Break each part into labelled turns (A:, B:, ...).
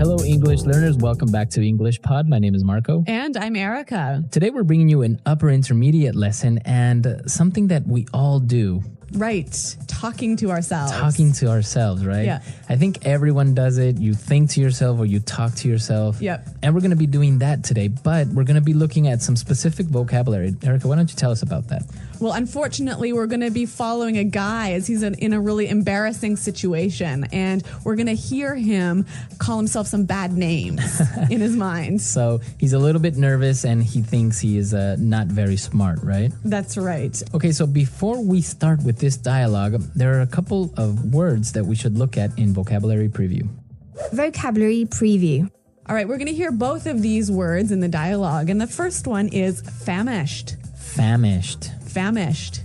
A: Hello, English learners. Welcome back to English Pod. My name is Marco.
B: And I'm Erica.
A: Today, we're bringing you an upper intermediate lesson and something that we all do.
B: Right. Talking to ourselves.
A: Talking to ourselves, right?
B: Yeah.
A: I think everyone does it. You think to yourself or you talk to yourself.
B: Yep.
A: And we're going to be doing that today, but we're going to be looking at some specific vocabulary. Erica, why don't you tell us about that?
B: Well, unfortunately, we're going to be following a guy as he's in a really embarrassing situation, and we're going to hear him call himself some bad names in his mind.
A: So he's a little bit nervous and he thinks he is not very smart, right?
B: That's right.
A: Okay, so before we start with this dialogue, there are a couple of words that we should look at in vocabulary preview.
C: Vocabulary preview.
B: All right, we're going to hear both of these words in the dialogue, and the first one is famished.
A: Famished.
B: Famished.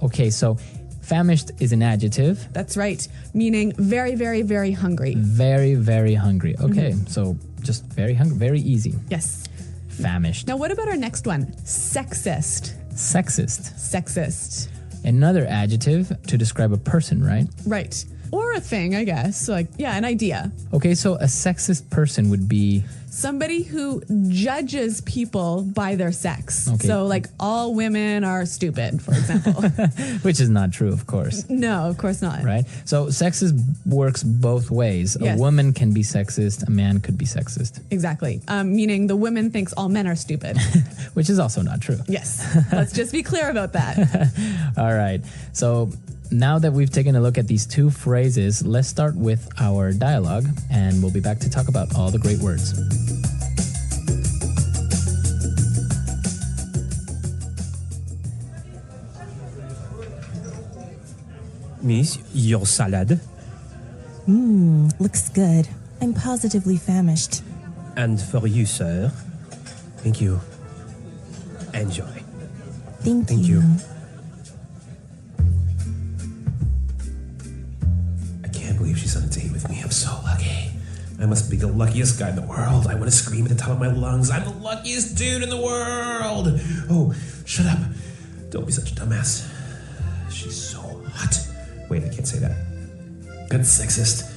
A: Okay, so famished is an adjective.
B: That's right, meaning very, very, very hungry.
A: Very, very hungry. Okay, so just very hungry, very easy.
B: Yes.
A: Famished.
B: Now, what about our next one? Sexist.
A: Sexist.
B: Sexist.
A: Another adjective to describe a person, right?
B: Right. Or a thing, I guess. Like, yeah, an idea.
A: Okay, so a sexist person would be...
B: Somebody who judges people by their sex.
A: Okay.
B: So, like, all women are stupid, for example.
A: Which is not true, of course.
B: No, of course not.
A: Right? So sexist works both ways.
B: Yes.
A: A woman can be sexist, a man could be sexist.
B: Exactly. Meaning the woman thinks all men are stupid.
A: Which is also not true.
B: Yes. Let's just be clear about that.
A: All right. So now that we've taken a look at these two phrases, let's start with our dialogue, and we'll be back to talk about all the great words.
D: Miss, your salad.
C: Looks good. I'm positively famished.
D: And for you, sir. Thank you. Enjoy.
C: Thank
D: you. I can't believe she's on a date with me. I'm so lucky. I must be the luckiest guy in the world. I want to scream at the top of my lungs. I'm the luckiest dude in the world. Oh, shut up. Don't be such a dumbass. She's so hot. Wait, I can't say that. That's sexist.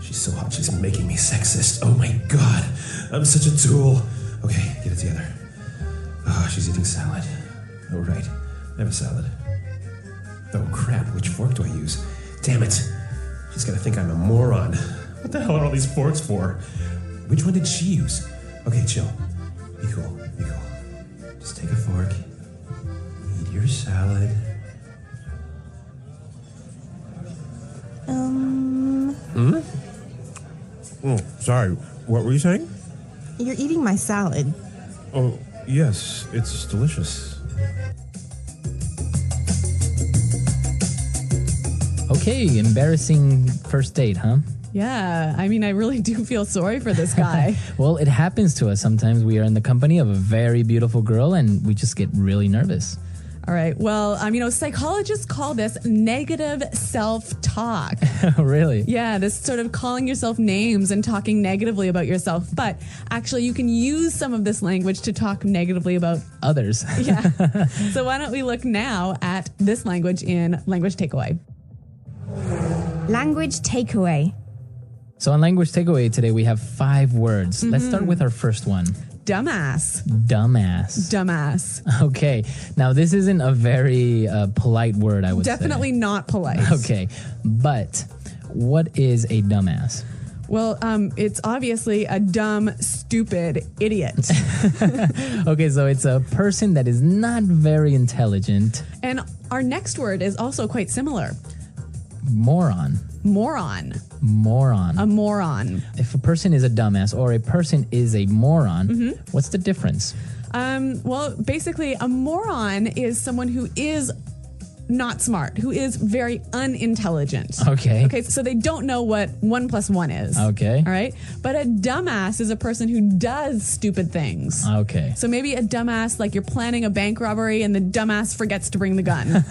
D: She's so hot, she's making me sexist. Oh my god. I'm such a tool. Okay, get it together. Oh, she's eating salad. Oh, right. I have a salad. Oh, crap. Which fork do I use? Damn it. She's gonna think I'm a moron. What the hell are all these forks for? Which one did she use? Okay, chill. Be cool. Be cool. Just take a fork. Eat your salad. Oh, sorry. What were you saying?
C: You're eating my salad.
D: Oh, yes. It's delicious.
A: Okay, embarrassing first date, huh?
B: Yeah. I mean, I really do feel sorry for this guy.
A: Well, it happens to us. Sometimes we are in the company of a very beautiful girl and we just get really nervous.
B: All right. Well, psychologists call this negative self-talk.
A: Really?
B: Yeah, this sort of calling yourself names and talking negatively about yourself. But actually, you can use some of this language to talk negatively about
A: others.
B: Yeah. So why don't we look now at this language in Language Takeaway.
C: Language takeaway.
A: So on Language Takeaway today, we have 5 words. Let's start with our first one.
B: Dumbass.
A: Dumbass.
B: Dumbass.
A: Okay. Now, this isn't a very polite word, I would say.
B: Definitely not polite.
A: Okay. But what is a dumbass?
B: Well, it's obviously a dumb, stupid idiot.
A: Okay, so it's a person that is not very intelligent.
B: And our next word is also quite similar.
A: Moron.
B: Moron.
A: Moron.
B: A moron.
A: If a person is a dumbass or a person is a moron, what's the difference?
B: Well, basically, a moron is someone who is not smart, who is very unintelligent.
A: Okay.
B: Okay, so they don't know what 1 + 1 is.
A: Okay.
B: All right? But a dumbass is a person who does stupid things.
A: Okay.
B: So maybe a dumbass, like you're planning a bank robbery and the dumbass forgets to bring the gun.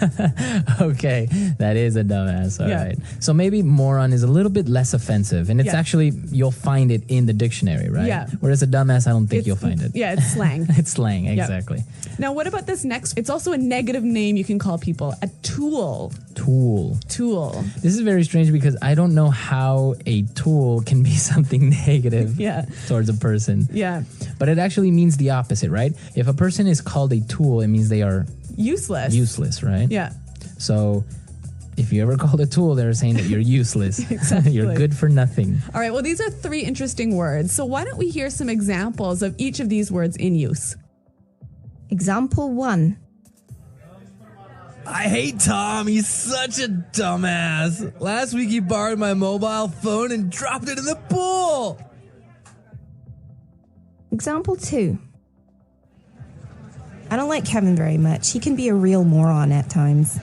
A: Okay, that is a dumbass. All
B: Yeah.
A: right. So maybe moron is a little bit less offensive, and it's
B: Yeah.
A: actually, you'll find it in the dictionary, right?
B: Yeah.
A: Whereas a dumbass, I don't think you'll find it.
B: Yeah, it's slang.
A: It's slang, exactly.
B: Now, what about this next? It's also a negative name you can call people. A a tool.
A: Tool.
B: Tool.
A: This is very strange because I don't know how a tool can be something negative
B: Yeah.
A: towards a person.
B: Yeah.
A: But it actually means the opposite, right? If a person is called a tool, it means they are
B: Useless.
A: useless, right?
B: Yeah.
A: So if you ever called a tool, they're saying that you're useless.
B: Exactly.
A: You're good for nothing.
B: All right. Well, these are 3 interesting words. So why don't we hear some examples of each of these words in use?
C: Example 1.
E: I hate Tom. He's such a dumbass. Last week he borrowed my mobile phone and dropped it in the pool.
C: Example 2. I don't like Kevin very much. He can be a real moron at times.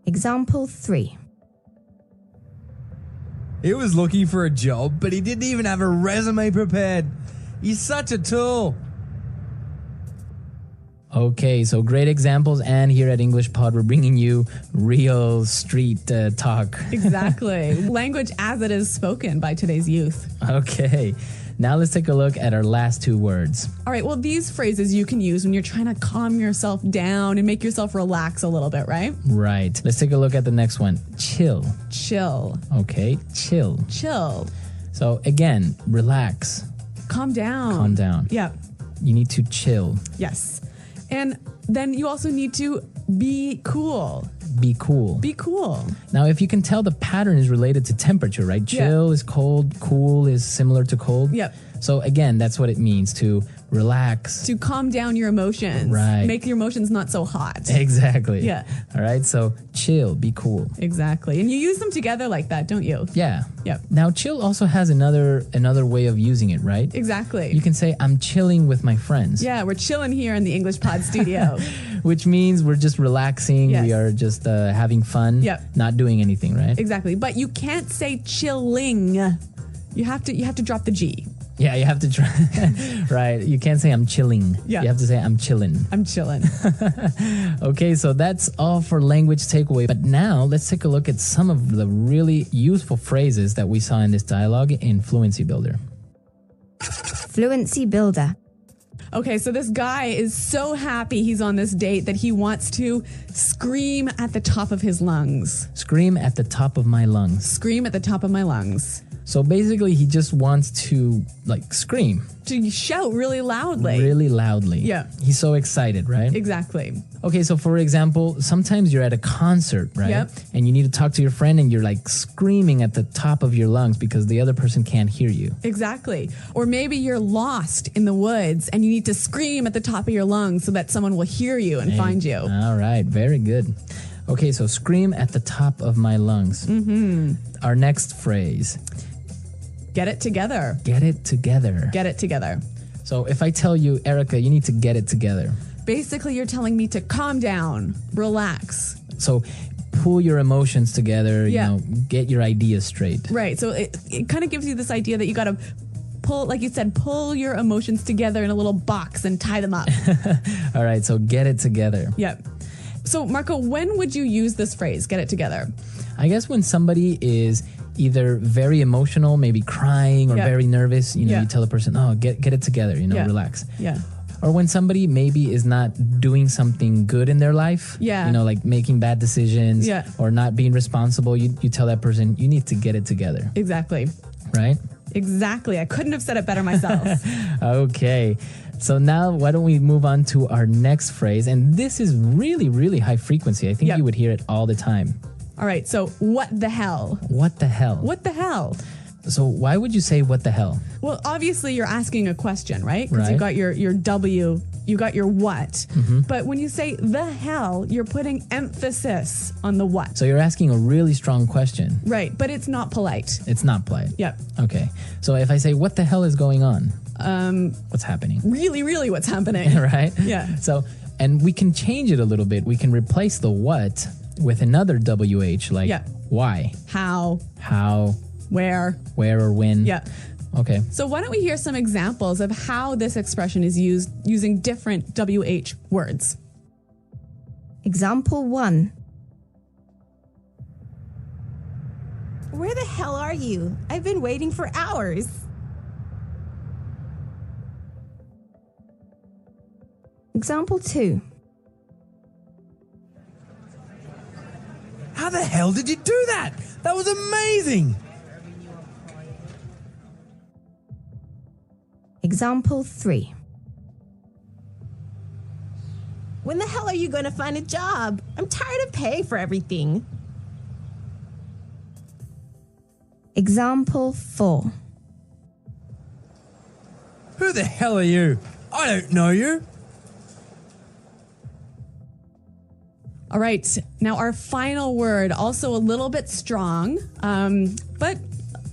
C: Example 3.
E: He was looking for a job, but he didn't even have a resume prepared. He's such a tool.
A: Okay, so great examples. And here at English Pod, we're bringing you real street talk.
B: Exactly. Language as it is spoken by today's youth.
A: Okay, now let's take a look at our last 2 words.
B: All right. Well, these phrases you can use when you're trying to calm yourself down and make yourself relax a little bit, right?
A: Right. Let's take a look at the next one. Chill.
B: Chill.
A: Okay, chill.
B: Chill.
A: So again, relax.
B: Calm down.
A: Calm down.
B: Yeah.
A: You need to chill.
B: Yes. And then you also need to be cool.
A: Be cool.
B: Be cool.
A: Now, if you can tell, the pattern is related to temperature, right? Chill is cold, cool is similar to cold.
B: Yep.
A: So again, that's what it means to relax.
B: To calm down your emotions.
A: Right.
B: Make your emotions not so hot.
A: Exactly.
B: Yeah.
A: All right. So chill, be cool.
B: Exactly. And you use them together like that, don't you?
A: Yeah.
B: Yep.
A: Now, chill also has another way of using it, right?
B: Exactly.
A: You can say, I'm chilling with my friends.
B: Yeah, we're chilling here in the English Pod studio.
A: Which means we're just relaxing.
B: Yes.
A: We are just having fun.
B: Yep.
A: Not doing anything, right?
B: Exactly. But you can't say chilling. You have to drop the G.
A: Yeah, you have to try. Right. You can't say I'm chilling.
B: Yeah.
A: You have to say I'm chilling.
B: I'm chilling.
A: Okay, so that's all for language takeaway. But now let's take a look at some of the really useful phrases that we saw in this dialogue in Fluency Builder.
C: Fluency Builder.
B: Okay, so this guy is so happy he's on this date that he wants to scream at the top of his lungs.
A: Scream at the top of my lungs.
B: Scream at the top of my lungs.
A: So basically, he just wants to scream
B: To shout really loudly.
A: really loudly.
B: Yeah.
A: He's so excited, right?
B: Exactly.
A: Okay, so for example, sometimes you're at a concert, right?
B: Yep.
A: And you need to talk to your friend and you're screaming at the top of your lungs because the other person can't hear you.
B: Exactly. Or maybe you're lost in the woods and you need to scream at the top of your lungs so that someone will hear you and find you.
A: All right, very good. Okay, so scream at the top of my lungs. Mm-hmm. Our next phrase.
B: Get it together.
A: Get it together.
B: Get it together.
A: So if I tell you, Erica, you need to get it together.
B: Basically, you're telling me to calm down, relax.
A: So pull your emotions together,
B: Yeah.
A: get your ideas straight.
B: Right. So it kind of gives you this idea that you got to pull, like you said, pull your emotions together in a little box and tie them up.
A: All right, so get it together.
B: Yep. So, Marco, when would you use this phrase, get it together?
A: I guess when somebody is either very emotional, maybe crying or
B: Yeah.
A: very nervous,
B: Yeah.
A: you tell the person, oh, get it together,
B: Yeah.
A: relax.
B: Yeah.
A: Or when somebody maybe is not doing something good in their life,
B: Yeah.
A: like making bad decisions
B: Yeah.
A: or not being responsible, you tell that person, you need to get it together,
B: Exactly.
A: right?
B: Exactly. I couldn't have said it better myself.
A: Okay. So now why don't we move on to our next phrase? And this is really, really high frequency. I think
B: Yep.
A: you would hear it all the time.
B: All right. So, what the hell?
A: What the hell?
B: What the hell?
A: So why would you say what the hell?
B: Well, obviously, you're asking a question, right? Because
A: Right.
B: you got your W, you got your what.
A: Mm-hmm.
B: But when you say the hell, you're putting emphasis on the what.
A: So you're asking a really strong question.
B: Right. But it's not polite.
A: It's not polite.
B: Yep.
A: Okay. So if I say, what the hell is going on? What's happening?
B: Really, really what's happening.
A: Right?
B: Yeah.
A: So, and we can change it a little bit. We can replace the what with another WH, like
B: Yeah.
A: why,
B: How,
A: how,
B: where.
A: where, or when.
B: Yeah.
A: Okay.
B: So why don't we hear some examples of how this expression is used using different WH words?
C: Example 1. Where the hell are you? I've been waiting for hours. Example 2.
E: How the hell did you do that? That was amazing.
C: Example 3. When the hell are you going to find a job? I'm tired of paying for everything. Example 4.
E: Who the hell are you? I don't know you.
B: All right. Now, our final word, also a little bit strong, but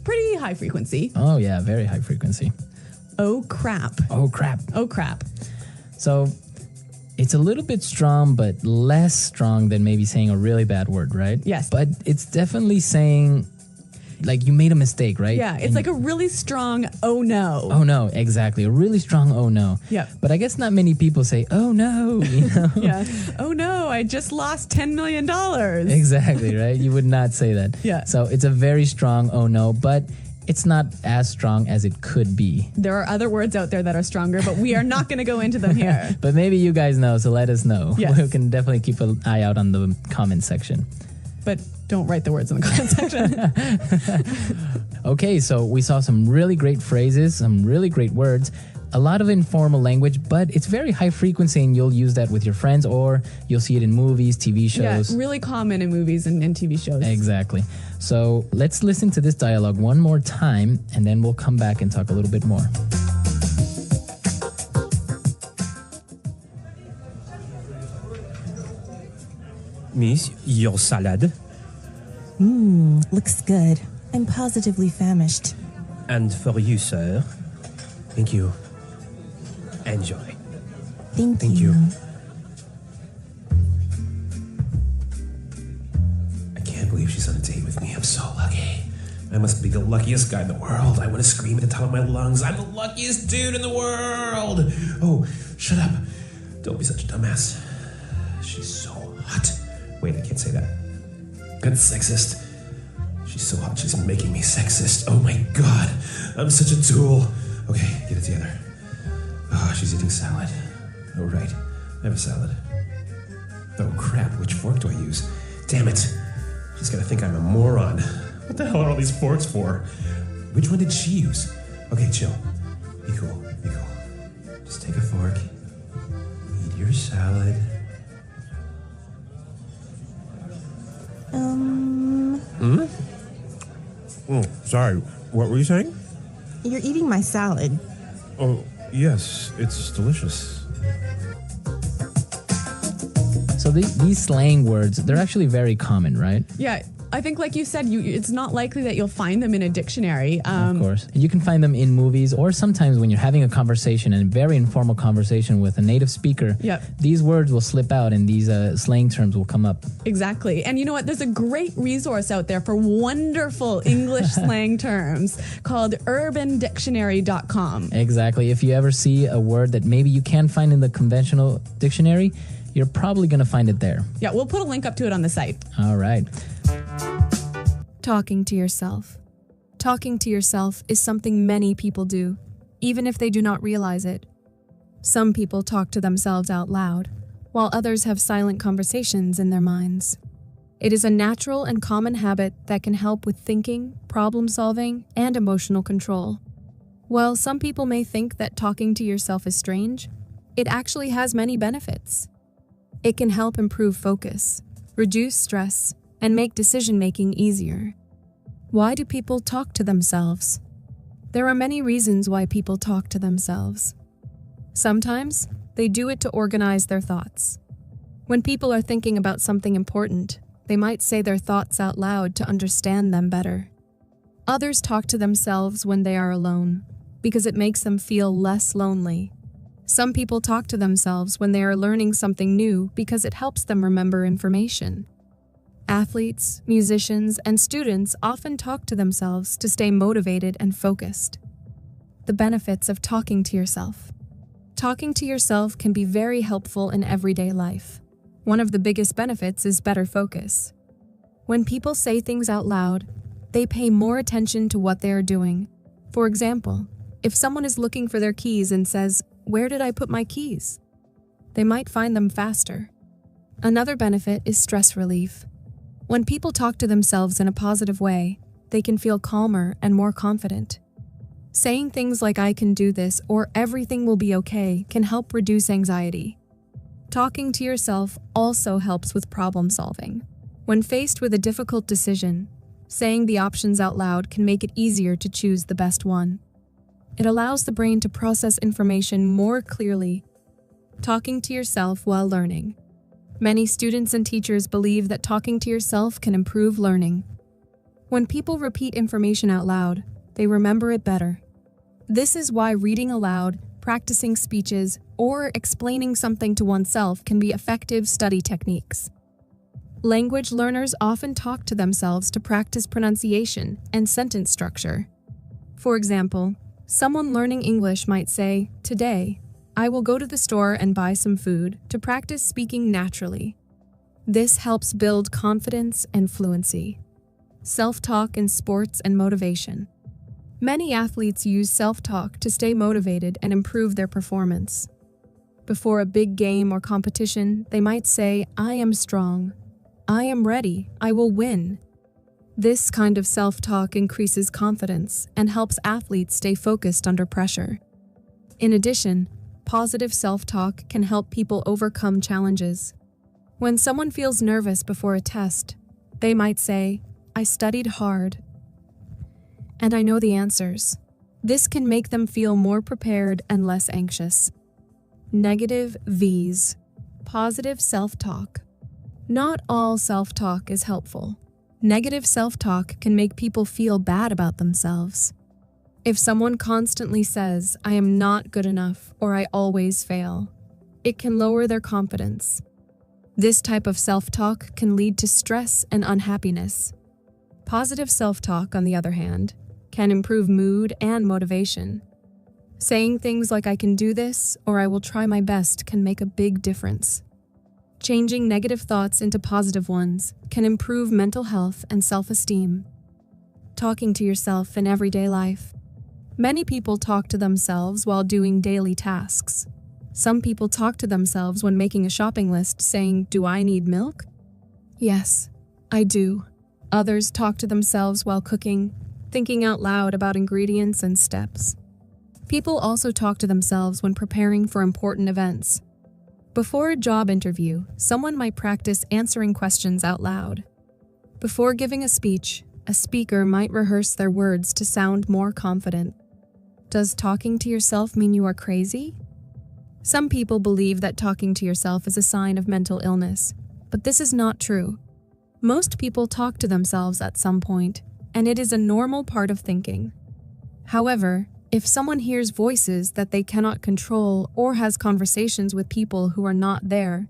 B: pretty high frequency.
A: Oh, yeah, very high frequency.
B: Oh, crap.
A: Oh, crap.
B: Oh, crap.
A: So it's a little bit strong, but less strong than maybe saying a really bad word, right?
B: Yes.
A: But it's definitely saying, like, you made a mistake, right?
B: Yeah, it's like a really strong oh no.
A: Oh no, exactly. A really strong oh no.
B: Yep.
A: But I guess not many people say, oh no, you know?
B: Yeah. Oh no, I just lost $10 million.
A: Exactly, right? You would not say that.
B: Yeah.
A: So it's a very strong oh no, but it's not as strong as it could be.
B: There are other words out there that are stronger, but we are not going to go into them here.
A: But maybe you guys know, so let us know.
B: Yes.
A: We can definitely keep an eye out on the comment section.
B: But don't write the words in the comment section.
A: Okay, so we saw some really great phrases, some really great words, a lot of informal language, but it's very high frequency and you'll use that with your friends or you'll see it in movies, TV shows.
B: Yeah, really common in movies and TV shows.
A: Exactly. So let's listen to this dialogue one more time and then we'll come back and talk a little bit more.
D: Miss, your salad.
C: Looks good. I'm positively famished.
D: And for you, sir. Thank you. Enjoy.
C: Thank
D: you. I can't believe she's on a date with me. I'm so lucky. I must be the luckiest guy in the world. I want to scream at the top of my lungs. I'm the luckiest dude in the world. Oh, shut up. Don't be such a dumbass. She's so hot. Wait, I can't say that. That's sexist. She's so hot, she's making me sexist. Oh my god. I'm such a tool. Okay, get it together. Oh, she's eating salad. Oh, right. I have a salad. Oh, crap. Which fork do I use? Damn it. She's gonna think I'm a moron. What the hell are all these forks for? Which one did she use? Okay, chill. Be cool. Be cool. Just take a fork. Eat your salad. Sorry. What were you saying?
C: You're eating my salad.
D: Oh, yes. It's delicious.
A: So these slang words, they're actually very common, right?
B: Yeah, I think like you said, it's not likely that you'll find them in a dictionary.
A: Of course. You can find them in movies or sometimes when you're having a conversation, a very informal conversation with a native speaker,
B: Yep.
A: these words will slip out and these slang terms will come up.
B: Exactly. And you know what? There's a great resource out there for wonderful English slang terms called urbandictionary.com.
A: Exactly. If you ever see a word that maybe you can't find in the conventional dictionary, you're probably going to find it there.
B: Yeah, we'll put a link up to it on the site.
A: All right.
F: Talking to yourself. Talking to yourself is something many people do, even if they do not realize it. Some people talk to themselves out loud, while others have silent conversations in their minds. It is a natural and common habit that can help with thinking, problem solving, and emotional control. While some people may think that talking to yourself is strange, it actually has many benefits. It can help improve focus, reduce stress, and make decision-making easier. Why do people talk to themselves? There are many reasons why people talk to themselves. Sometimes, they do it to organize their thoughts. When people are thinking about something important, they might say their thoughts out loud to understand them better. Others talk to themselves when they are alone, because it makes them feel less lonely. Some people talk to themselves when they are learning something new because it helps them remember information. Athletes, musicians, and students often talk to themselves to stay motivated and focused. The benefits of talking to yourself. Talking to yourself can be very helpful in everyday life. One of the biggest benefits is better focus. When people say things out loud, they pay more attention to what they are doing. For example, if someone is looking for their keys and says, "Where did I put my keys?" they might find them faster. Another benefit is stress relief. When people talk to themselves in a positive way, they can feel calmer and more confident. Saying things like "I can do this" or "everything will be okay" can help reduce anxiety. Talking to yourself also helps with problem solving. When faced with a difficult decision, saying the options out loud can make it easier to choose the best one. It allows the brain to process information more clearly. Talking to yourself while learning. Many students and teachers believe that talking to yourself can improve learning. When people repeat information out loud, they remember it better. This is why reading aloud, practicing speeches, or explaining something to oneself can be effective study techniques. Language learners often talk to themselves to practice pronunciation and sentence structure. For example, someone learning English might say, "Today, I will go to the store and buy some food" to practice speaking naturally. This helps build confidence and fluency. Self-talk in sports and motivation. Many athletes use self-talk to stay motivated and improve their performance. Before a big game or competition, they might say, "I am strong. I am ready. I will win." This kind of self-talk increases confidence and helps athletes stay focused under pressure. In addition, positive self-talk can help people overcome challenges. When someone feels nervous before a test, they might say, "I studied hard, and I know the answers." This can make them feel more prepared and less anxious. Negative V's. Positive self-talk. Not all self-talk is helpful. Negative self-talk can make people feel bad about themselves. If someone constantly says, "I am not good enough" or "I always fail," it can lower their confidence. This type of self-talk can lead to stress and unhappiness. Positive self-talk, on the other hand, can improve mood and motivation. Saying things like "I can do this" or "I will try my best" can make a big difference. Changing negative thoughts into positive ones can improve mental health and self-esteem. Talking to yourself in everyday life. Many people talk to themselves while doing daily tasks. Some people talk to themselves when making a shopping list, saying, "Do I need milk?" "Yes, I do." Others talk to themselves while cooking, thinking out loud about ingredients and steps. People also talk to themselves when preparing for important events. Before a job interview, someone might practice answering questions out loud. Before giving a speech, a speaker might rehearse their words to sound more confident. Does talking to yourself mean you are crazy? Some people believe that talking to yourself is a sign of mental illness, but this is not true. Most people talk to themselves at some point, and it is a normal part of thinking. However, if someone hears voices that they cannot control or has conversations with people who are not there,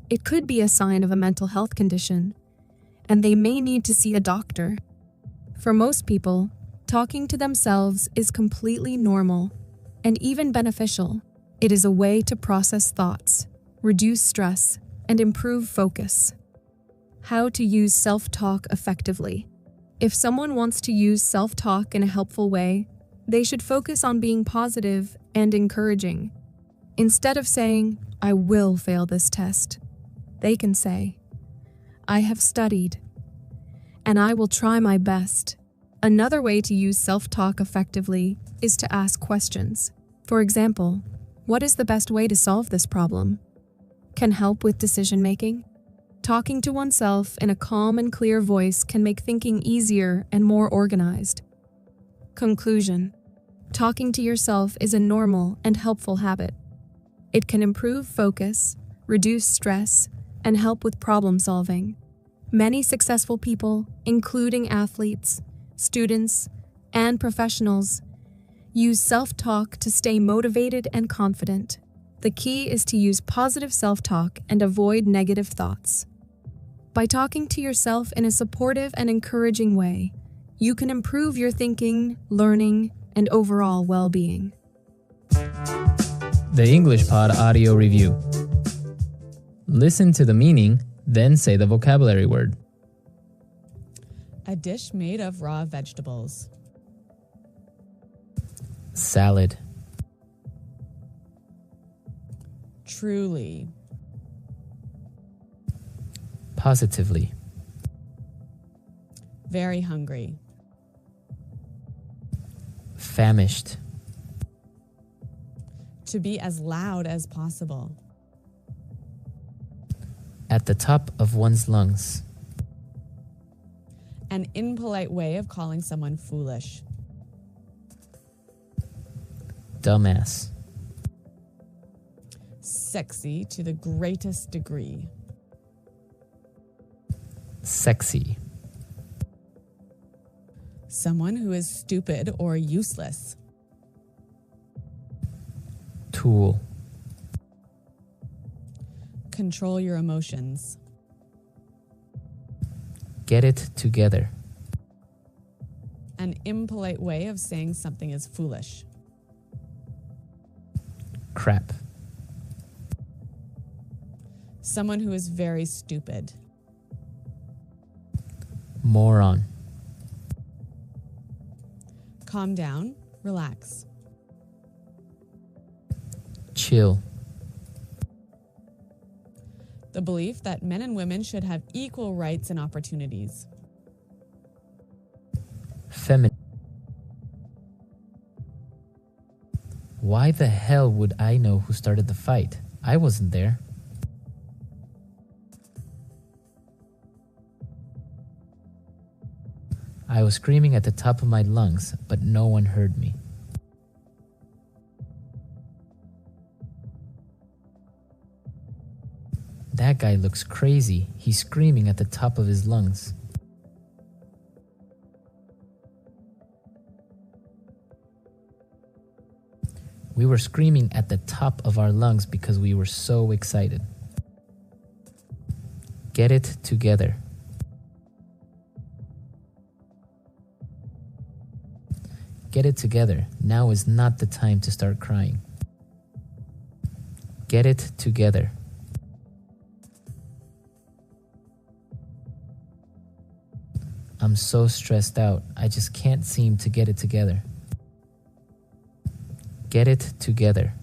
F: it could be a sign of a mental health condition, and they may need to see a doctor. For most people, talking to themselves is completely normal and even beneficial. It is a way to process thoughts, reduce stress, and improve focus. How to use self-talk effectively. If someone wants to use self-talk in a helpful way, they should focus on being positive and encouraging. Instead of saying, "I will fail this test," they can say, "I have studied, and I will try my best." Another way to use self-talk effectively is to ask questions. For example, what is the best way to solve this problem? Can help with decision-making. Talking to oneself in a calm and clear voice can make thinking easier and more organized. Conclusion. Talking to yourself is a normal and helpful habit. It can improve focus, reduce stress, and help with problem solving. Many successful people, including athletes, students, and professionals, use self-talk to stay motivated and confident. The key is to use positive self-talk and avoid negative thoughts. By talking to yourself in a supportive and encouraging way, you can improve your thinking, learning, and overall well-being.
A: The English Pod Audio Review. Listen to the meaning, then say the vocabulary word.
B: A dish made of raw vegetables.
A: Salad.
B: Truly.
A: Positively.
B: Very hungry.
A: Famished.
B: To be as loud as possible.
A: At the top of one's lungs.
B: An impolite way of calling someone foolish.
A: Dumbass.
B: Sexy to the greatest degree.
A: Sexy.
B: Someone who is stupid or useless.
A: Tool.
B: Control your emotions.
A: Get it together.
B: An impolite way of saying something is foolish.
A: Crap.
B: Someone who is very stupid.
A: Moron.
B: Calm down, relax.
A: Chill.
B: The belief that men and women should have equal rights and opportunities.
A: Feminine. Why the hell would I know who started the fight? I wasn't there. I was screaming at the top of my lungs, but no one heard me. That guy looks crazy. He's screaming at the top of his lungs. We were screaming at the top of our lungs because we were so excited. Get it together. Get it together. Now is not the time to start crying. Get it together. I'm so stressed out. I just can't seem to get it together. Get it together.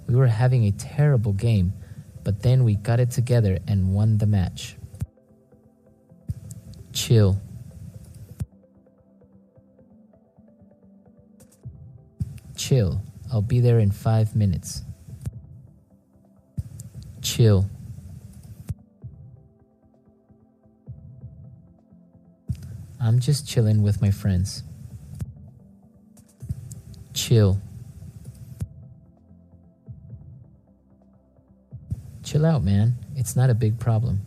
A: We were having a terrible game, but then we got it together and won the match. Chill. Chill. I'll be there in 5 minutes. Chill. I'm just chilling with my friends. Chill. Chill out, man. It's not a big problem.